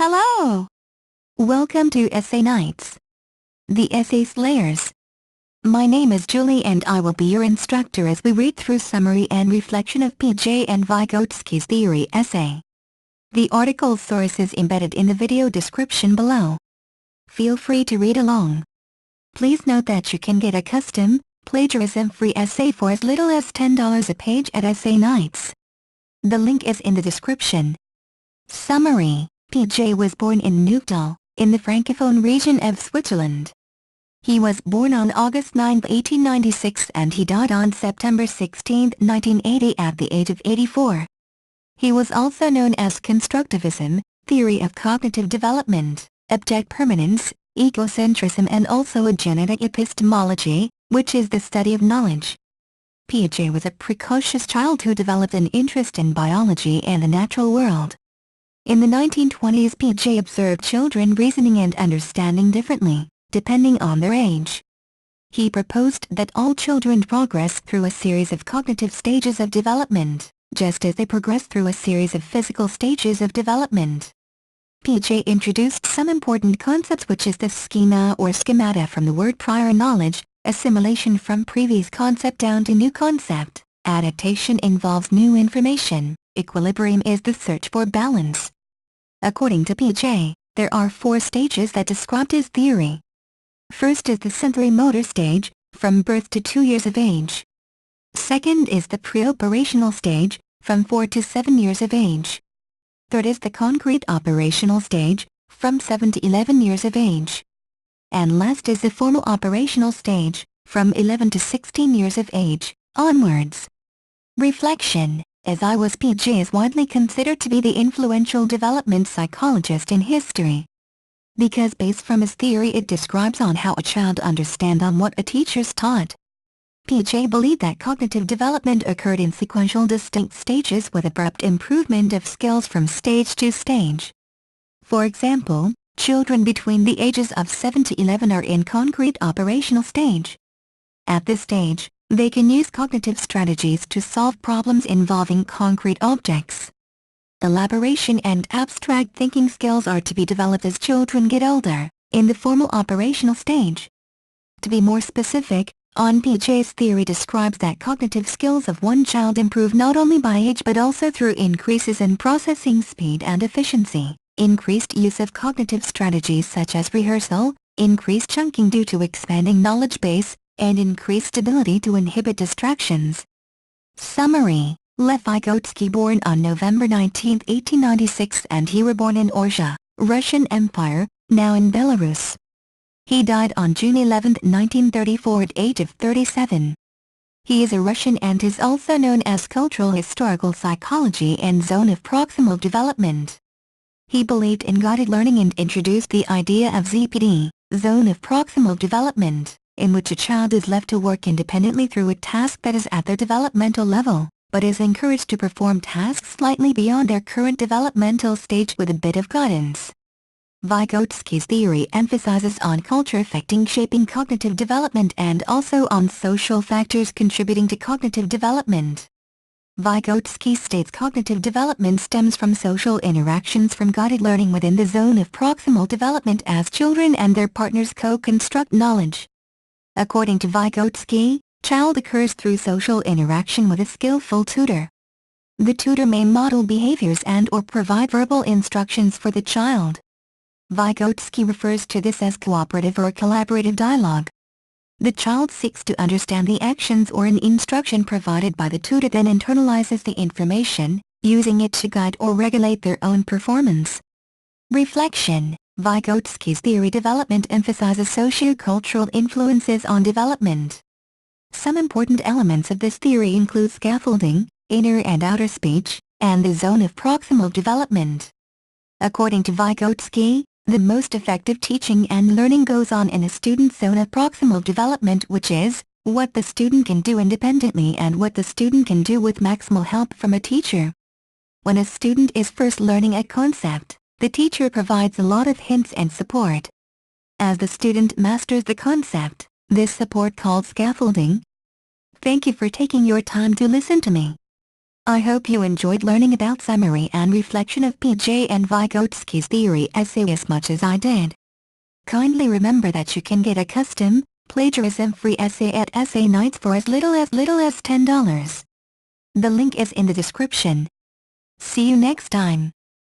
Hello! Welcome to Essay Nights, the Essay Slayers. My name is Julie and I will be your instructor as we read through summary and reflection of Piaget and Vygotskys theory essay. The article source is embedded in the video description below. Feel free to read along. Please note that you can get a custom, plagiarism-free essay for as little as $10 a page at Essay Nights. The link is in the description. Summary: Piaget was born in Neufchâtel, in the Francophone region of Switzerland. He was born on August 9, 1896 and he died on September 16, 1980 at the age of 84. He was also known as constructivism, theory of cognitive development, object permanence, egocentrism and also a genetic epistemology, which is the study of knowledge. Piaget was a precocious child who developed an interest in biology and the natural world. In the 1920s, Piaget observed children reasoning and understanding differently, depending on their age. He proposed that all children progress through a series of cognitive stages of development, just as they progress through a series of physical stages of development. Piaget introduced some important concepts, which is the schema or schemata from the word prior knowledge, assimilation from previous concept down to new concept, adaptation involves new information, equilibrium is the search for balance. According to Piaget, there are 4 stages that described his theory. First is the sensory-motor stage, from birth to 2 years of age. Second is the pre-operational stage, from 4 to 7 years of age. Third is the concrete operational stage, from 7 to 11 years of age. And last is the formal operational stage, from 11 to 16 years of age, onwards. Reflection: As I was, Piaget is widely considered to be the influential development psychologist in history. Because based from his theory it describes on how a child understands on what a teacher's taught. Piaget believed that cognitive development occurred in sequential distinct stages with abrupt improvement of skills from stage to stage. For example, children between the ages of 7 to 11 are in concrete operational stage. At this stage, they can use cognitive strategies to solve problems involving concrete objects. Elaboration and abstract thinking skills are to be developed as children get older, in the formal operational stage. To be more specific, Piaget's theory describes that cognitive skills of one child improve not only by age but also through increases in processing speed and efficiency, increased use of cognitive strategies such as rehearsal, increased chunking due to expanding knowledge base, and increased ability to inhibit distractions. Summary: Lev Vygotsky, born on November 19, 1896 and he was born in Orsha, Russian Empire, now in Belarus. He died on June 11, 1934 at age of 37. He is a Russian and is also known as cultural historical psychology and zone of proximal development. He believed in guided learning and introduced the idea of ZPD, zone of proximal development, in which a child is left to work independently through a task that is at their developmental level, but is encouraged to perform tasks slightly beyond their current developmental stage with a bit of guidance. Vygotsky's theory emphasizes on culture affecting shaping cognitive development and also on social factors contributing to cognitive development. Vygotsky states cognitive development stems from social interactions from guided learning within the zone of proximal development as children and their partners co-construct knowledge. According to Vygotsky, child occurs through social interaction with a skillful tutor. The tutor may model behaviors and or provide verbal instructions for the child. Vygotsky refers to this as cooperative or collaborative dialogue. The child seeks to understand the actions or an instruction provided by the tutor, then internalizes the information, using it to guide or regulate their own performance. Reflection: Vygotsky's theory development emphasizes socio-cultural influences on development. Some important elements of this theory include scaffolding, inner and outer speech, and the zone of proximal development. According to Vygotsky, the most effective teaching and learning goes on in a student's zone of proximal development, which is what the student can do independently and what the student can do with maximal help from a teacher. When a student is first learning a concept, the teacher provides a lot of hints and support. As the student masters the concept, this support called scaffolding. Thank you for taking your time to listen to me. I hope you enjoyed learning about summary and reflection of Piaget and Vygotskys theory essay as much as I did. Kindly remember that you can get a custom, plagiarism-free essay at A9AYTZ for as little as $10. The link is in the description. See you next time.